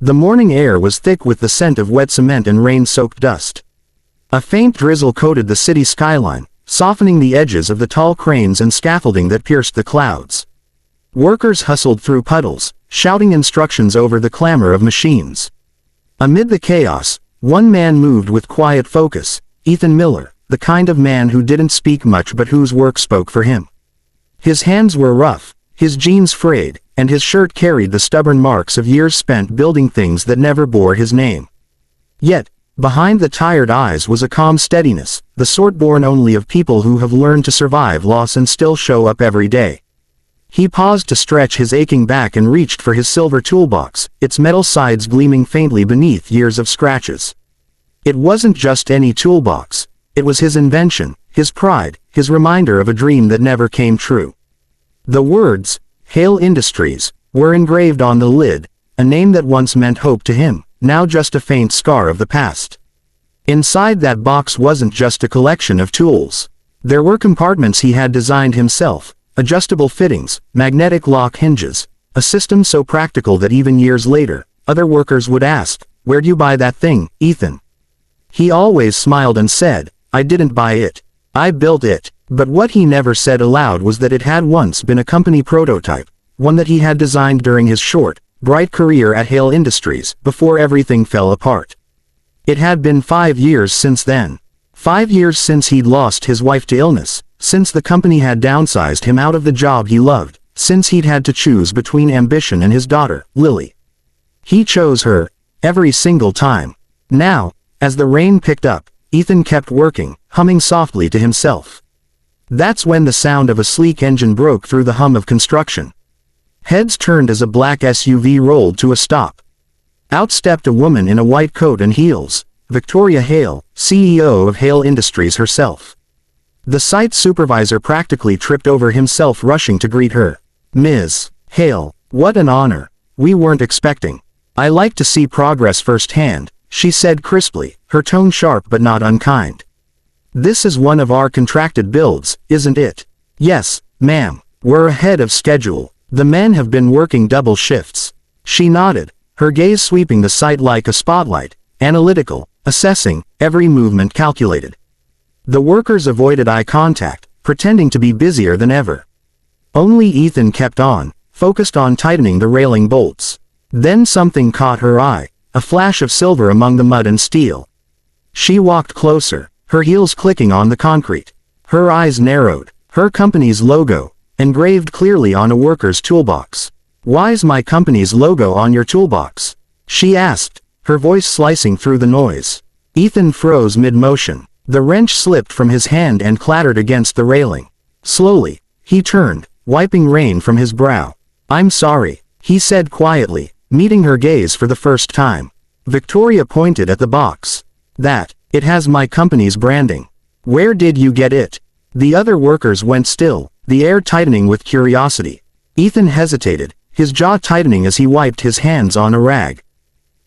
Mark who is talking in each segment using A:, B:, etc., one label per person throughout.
A: The morning air was thick with the scent of wet cement and rain-soaked dust. A faint drizzle coated the city skyline, softening the edges of the tall cranes and scaffolding that pierced the clouds. Workers hustled through puddles, shouting instructions over the clamor of machines. Amid the chaos, one man moved with quiet focus, Ethan Miller, the kind of man who didn't speak much but whose work spoke for him. His hands were rough, his jeans frayed, and his shirt carried the stubborn marks of years spent building things that never bore his name. Yet, behind the tired eyes was a calm steadiness, the sort born only of people who have learned to survive loss and still show up every day. He paused to stretch his aching back and reached for his silver toolbox, its metal sides gleaming faintly beneath years of scratches. It wasn't just any toolbox. It was his invention, his pride, his reminder of a dream that never came true. The words, Hale Industries, were engraved on the lid, a name that once meant hope to him, now just a faint scar of the past. Inside that box wasn't just a collection of tools. There were compartments he had designed himself, adjustable fittings, magnetic lock hinges, a system so practical that even years later, other workers would ask, "Where'd you buy that thing, Ethan?" He always smiled and said, "I didn't buy it. I built it." But what he never said aloud was that it had once been a company prototype, one that he had designed during his short, bright career at Hale Industries, before everything fell apart. It had been 5 years since then. 5 years since he'd lost his wife to illness, since the company had downsized him out of the job he loved, since he'd had to choose between ambition and his daughter, Lily. He chose her, every single time. Now, as the rain picked up, Ethan kept working, humming softly to himself. That's when the sound of a sleek engine broke through the hum of construction. Heads turned as a black SUV rolled to a stop. Out stepped a woman in a white coat and heels, Victoria Hale, CEO of Hale Industries herself. The site supervisor practically tripped over himself rushing to greet her. "Ms. Hale, what an honor. We weren't expecting. I like to see progress firsthand," she said crisply, her tone sharp but not unkind. "This is one of our contracted builds, isn't it?" "Yes, ma'am. We're ahead of schedule. The men have been working double shifts." She nodded, her gaze sweeping the site like a spotlight, analytical, assessing, every movement calculated. The workers avoided eye contact, pretending to be busier than ever. Only Ethan kept on, focused on tightening the railing bolts. Then something caught her eye, a flash of silver among the mud and steel. She walked closer, her heels clicking on the concrete. Her eyes narrowed, her company's logo, engraved clearly on a worker's toolbox. "Why's my company's logo on your toolbox?" she asked, her voice slicing through the noise. Ethan froze mid-motion. The wrench slipped from his hand and clattered against the railing. Slowly, he turned, wiping rain from his brow. "I'm sorry," he said quietly, meeting her gaze for the first time. Victoria pointed at the box. It has my company's branding. Where did you get it?" The other workers went still, the air tightening with curiosity. Ethan hesitated, his jaw tightening as he wiped his hands on a rag.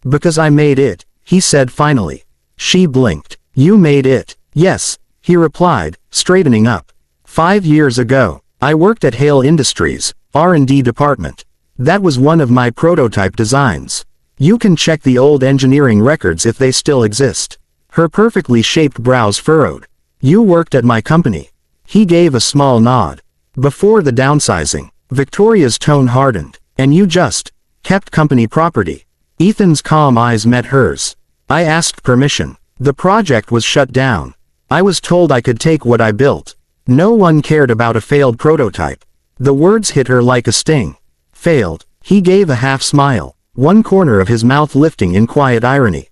A: "Because I made it," he said finally. She blinked. "You made it?" "Yes," he replied, straightening up. 5 years ago, I worked at Hale Industries, R&D department. That was one of my prototype designs. You can check the old engineering records if they still exist." Her perfectly shaped brows furrowed. "You worked at my company." He gave a small nod. "Before the downsizing." Victoria's tone hardened. "And you just kept company property." Ethan's calm eyes met hers. "I asked permission. The project was shut down. I was told I could take what I built. No one cared about a failed prototype." The words hit her like a sting. "Failed." He gave a half smile, one corner of his mouth lifting in quiet irony.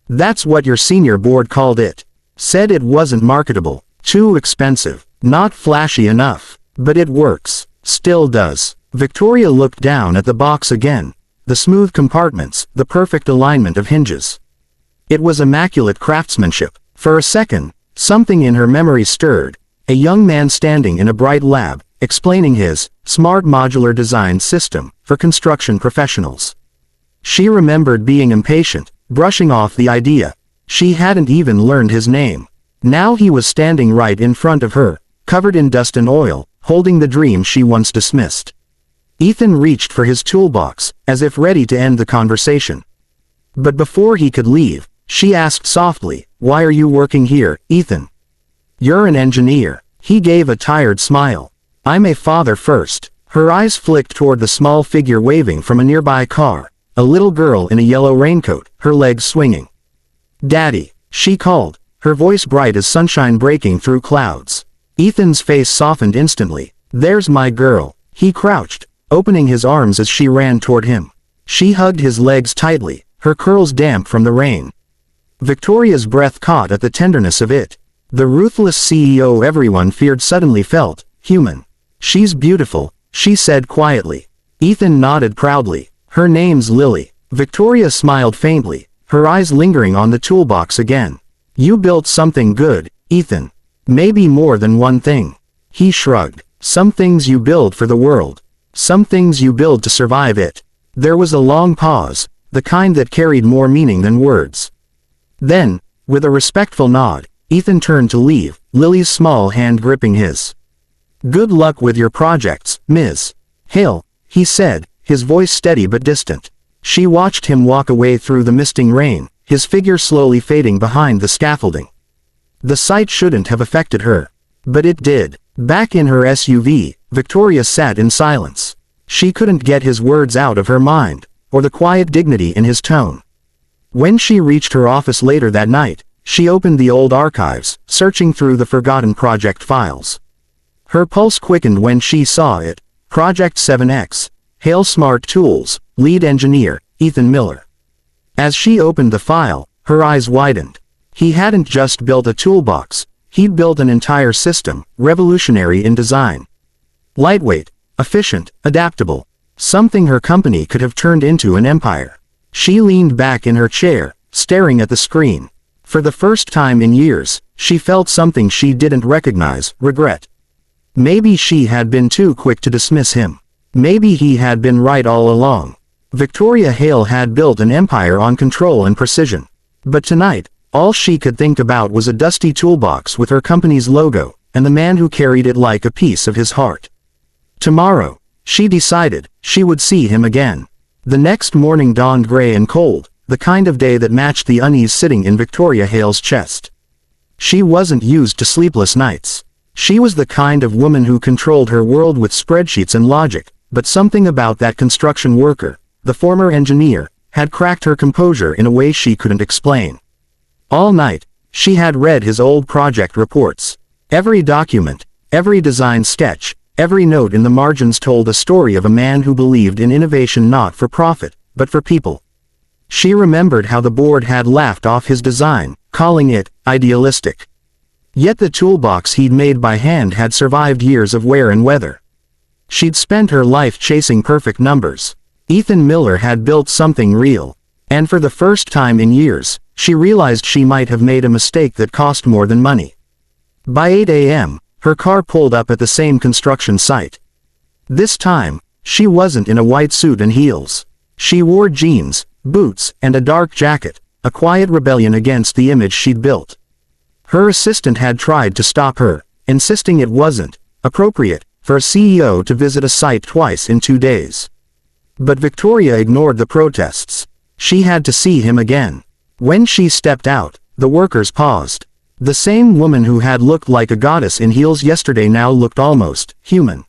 A: "That's what your senior board called it. Said it wasn't marketable, too expensive, not flashy enough. But it works. Still does." Victoria looked down at the box again. The smooth compartments, the perfect alignment of hinges. It was immaculate craftsmanship. For a second, something in her memory stirred. A young man standing in a bright lab, explaining his smart modular design system for construction professionals. She remembered being impatient, brushing off the idea. She hadn't even learned his name. Now he was standing right in front of her, covered in dust and oil, holding the dream she once dismissed. Ethan reached for his toolbox, as if ready to end the conversation. But before he could leave, she asked softly, "Why are you working here, Ethan?" "You're an engineer." He gave a tired smile. "I'm a father first." Her eyes flicked toward the small figure waving from a nearby car, a little girl in a yellow raincoat, her legs swinging. "Daddy," she called, her voice bright as sunshine breaking through clouds. Ethan's face softened instantly. "There's my girl." He crouched, opening his arms as she ran toward him. She hugged his legs tightly, her curls damp from the rain. Victoria's breath caught at the tenderness of it. The ruthless CEO everyone feared suddenly felt human. "She's beautiful," she said quietly. Ethan nodded proudly. "Her name's Lily." Victoria smiled faintly, her eyes lingering on the toolbox again. "You built something good, Ethan. Maybe more than one thing." He shrugged. "Some things you build for the world. Some things you build to survive it." There was a long pause, the kind that carried more meaning than words. Then, with a respectful nod, Ethan turned to leave, Lily's small hand gripping his. "Good luck with your projects, Ms. Hale," he said, his voice steady but distant. She watched him walk away through the misting rain, his figure slowly fading behind the scaffolding. The sight shouldn't have affected her. But it did. Back in her SUV, Victoria sat in silence. She couldn't get his words out of her mind, or the quiet dignity in his tone. When she reached her office later that night, she opened the old archives, searching through the forgotten project files. Her pulse quickened when she saw it. Project 7X, Hale Smart Tools, lead engineer, Ethan Miller. As she opened the file, her eyes widened. He hadn't just built a toolbox, he'd built an entire system, revolutionary in design. Lightweight, efficient, adaptable. Something her company could have turned into an empire. She leaned back in her chair, staring at the screen. For the first time in years, she felt something she didn't recognize, regret. Maybe she had been too quick to dismiss him. Maybe he had been right all along. Victoria Hale had built an empire on control and precision. But tonight, all she could think about was a dusty toolbox with her company's logo, and the man who carried it like a piece of his heart. Tomorrow, she decided, she would see him again. The next morning dawned gray and cold, the kind of day that matched the unease sitting in Victoria Hale's chest. She wasn't used to sleepless nights. She was the kind of woman who controlled her world with spreadsheets and logic, but something about that construction worker, the former engineer, had cracked her composure in a way she couldn't explain. All night, she had read his old project reports. Every document, every design sketch, every note in the margins told a story of a man who believed in innovation not for profit, but for people. She remembered how the board had laughed off his design, calling it idealistic. Yet the toolbox he'd made by hand had survived years of wear and weather. She'd spent her life chasing perfect numbers. Ethan Miller had built something real. And for the first time in years, she realized she might have made a mistake that cost more than money. By 8 a.m., her car pulled up at the same construction site. This time, she wasn't in a white suit and heels. She wore jeans, boots, and a dark jacket, a quiet rebellion against the image she'd built. Her assistant had tried to stop her, insisting it wasn't appropriate for a CEO to visit a site twice in 2 days. But Victoria ignored the protests. She had to see him again. When she stepped out, the workers paused. The same woman who had looked like a goddess in heels yesterday now looked almost human.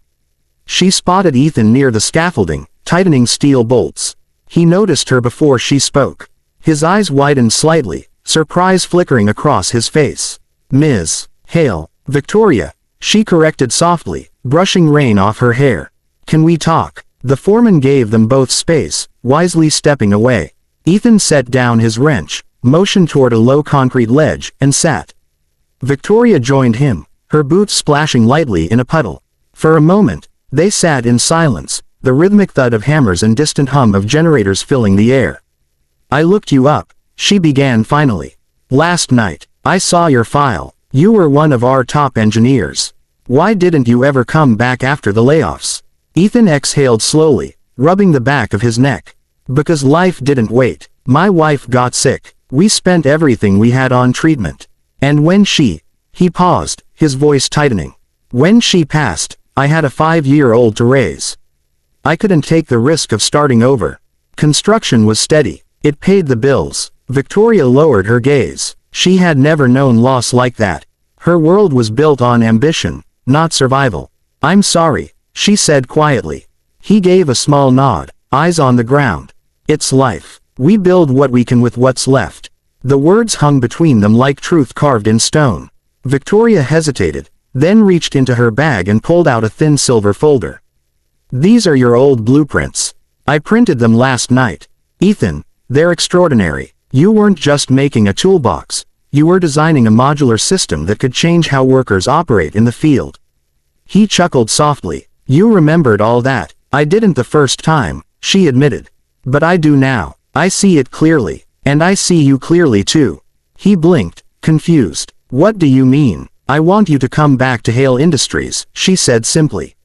A: She spotted Ethan near the scaffolding, tightening steel bolts. He noticed her before she spoke. His eyes widened slightly, surprise flickering across his face. "Ms. Hale." "Victoria," she corrected softly, brushing rain off her hair. "Can we talk?" The foreman gave them both space, wisely stepping away. Ethan set down his wrench, motioned toward a low concrete ledge, and sat. Victoria joined him, her boots splashing lightly in a puddle. For a moment, they sat in silence, the rhythmic thud of hammers and distant hum of generators filling the air. "I looked you up," she began finally. "Last night, I saw your file. You were one of our top engineers. Why didn't you ever come back after the layoffs?" Ethan exhaled slowly, rubbing the back of his neck. "Because life didn't wait. My wife got sick. We spent everything we had on treatment. And when he paused, his voice tightening. "When she passed, I had a 5-year-old to raise. I couldn't take the risk of starting over." Construction was steady. It paid the bills. Victoria lowered her gaze. She had never known loss like that. Her world was built on ambition, not survival. I'm sorry, she said quietly. He gave a small nod, eyes on the ground. It's life. We build what we can with what's left. The words hung between them like truth carved in stone. Victoria hesitated, then reached into her bag and pulled out a thin silver folder. These are your old blueprints. I printed them last night. Ethan, they're extraordinary. You weren't just making a toolbox. You were designing a modular system that could change how workers operate in the field. He chuckled softly. You remembered all that. I didn't the first time, she admitted. But I do now. I see it clearly. And I see you clearly too. He blinked, confused. What do you mean? I want you to come back to Hale Industries, she said simply.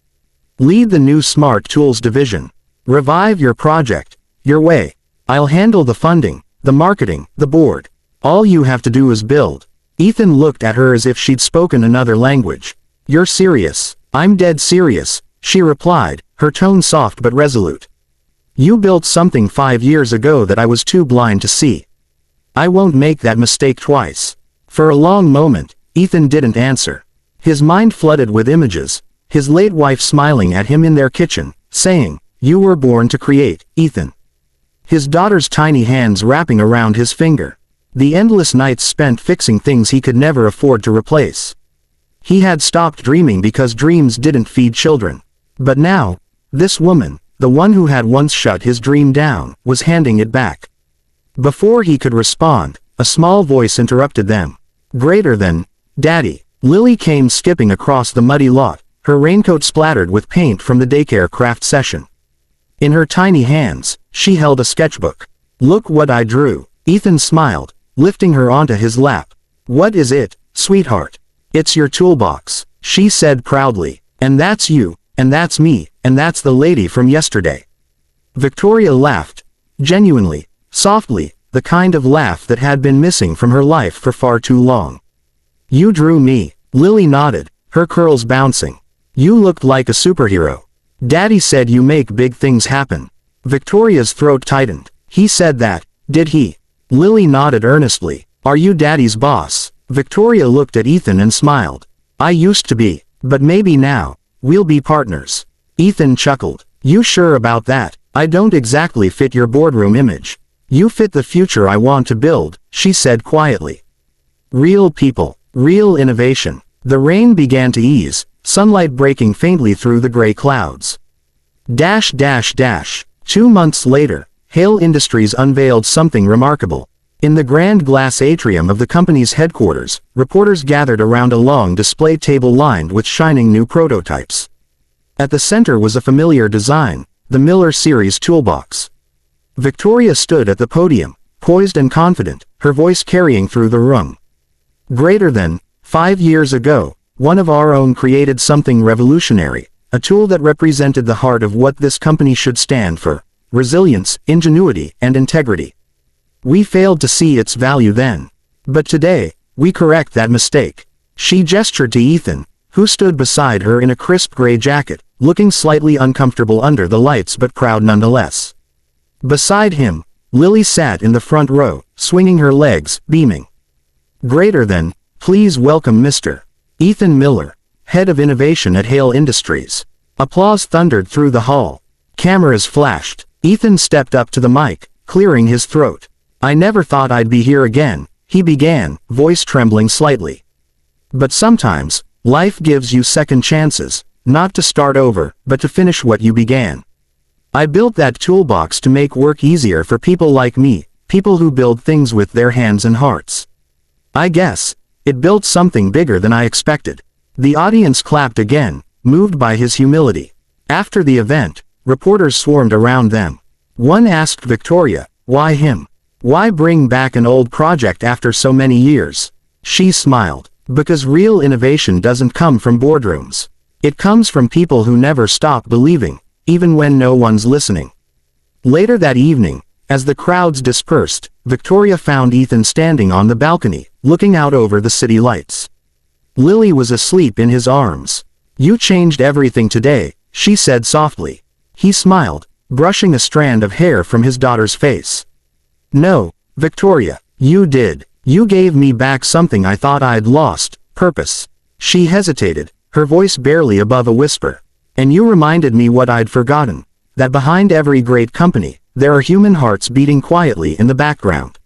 A: Lead the new Smart Tools division. Revive your project. Your way. I'll handle the funding, the marketing, the board. All you have to do is build. Ethan looked at her as if she'd spoken another language. You're serious. I'm dead serious, she replied, her tone soft but resolute. You built something 5 years ago that I was too blind to see. I won't make that mistake twice. For a long moment, Ethan didn't answer. His mind flooded with images, his late wife smiling at him in their kitchen, saying, "You were born to create, Ethan." His daughter's tiny hands wrapping around his finger. The endless nights spent fixing things he could never afford to replace. He had stopped dreaming because dreams didn't feed children. But now, this woman, the one who had once shut his dream down, was handing it back. Before he could respond, a small voice interrupted them. Greater than, Daddy. Lily came skipping across the muddy lot, her raincoat splattered with paint from the daycare craft session. In her tiny hands, she held a sketchbook. Look what I drew. Ethan smiled, lifting her onto his lap. What is it, sweetheart? It's your toolbox, she said proudly. And that's you, and that's me, and that's the lady from yesterday. Victoria laughed, genuinely, softly, the kind of laugh that had been missing from her life for far too long. You drew me. Lily nodded, her curls bouncing. You looked like a superhero. Daddy said you make big things happen. Victoria's throat tightened. He said that, did he? Lily nodded earnestly. Are you Daddy's boss? Victoria looked at Ethan and smiled. I used to be, but maybe now, we'll be partners. Ethan chuckled. You sure about that? I don't exactly fit your boardroom image. You fit the future I want to build, she said quietly. Real people, real innovation. The rain began to ease, sunlight breaking faintly through the gray clouds. 2 months later, Hale Industries unveiled something remarkable. In the grand glass atrium of the company's headquarters, reporters gathered around a long display table lined with shining new prototypes. At the center was a familiar design, the Miller Series toolbox. Victoria stood at the podium, poised and confident, her voice carrying through the room. Greater than, 5 years ago, one of our own created something revolutionary, a tool that represented the heart of what this company should stand for: resilience, ingenuity, and integrity. We failed to see its value then. But today, we correct that mistake. She gestured to Ethan, who stood beside her in a crisp gray jacket, looking slightly uncomfortable under the lights but proud nonetheless. Beside him, Lily sat in the front row, swinging her legs, beaming. Greater than, please welcome Mr. Ethan Miller, head of innovation at Hale Industries. Applause thundered through the hall. Cameras flashed. Ethan stepped up to the mic, clearing his throat. I never thought I'd be here again, he began, voice trembling slightly. But sometimes, life gives you second chances, not to start over, but to finish what you began. I built that toolbox to make work easier for people like me, people who build things with their hands and hearts. I guess, it built something bigger than I expected. The audience clapped again, moved by his humility. After the event, reporters swarmed around them. One asked Victoria, why him? Why bring back an old project after so many years? She smiled. Because real innovation doesn't come from boardrooms. It comes from people who never stop believing, even when no one's listening. Later that evening, as the crowds dispersed, Victoria found Ethan standing on the balcony, looking out over the city lights. Lily was asleep in his arms. You changed everything today, she said softly. He smiled, brushing a strand of hair from his daughter's face. No, Victoria, you did. You gave me back something I thought I'd lost, purpose. She hesitated, her voice barely above a whisper. And you reminded me what I'd forgotten, that behind every great company, there are human hearts beating quietly in the background.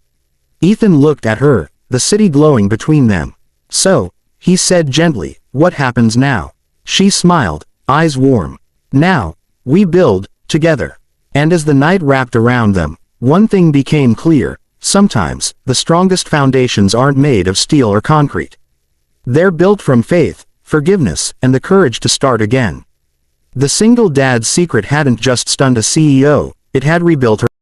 A: Ethan looked at her, the city glowing between them. So, he said gently, what happens now? She smiled, eyes warm. Now, we build, together. And as the night wrapped around them, one thing became clear: sometimes, the strongest foundations aren't made of steel or concrete. They're built from faith, forgiveness, and the courage to start again. The single dad's secret hadn't just stunned a CEO, it had rebuilt her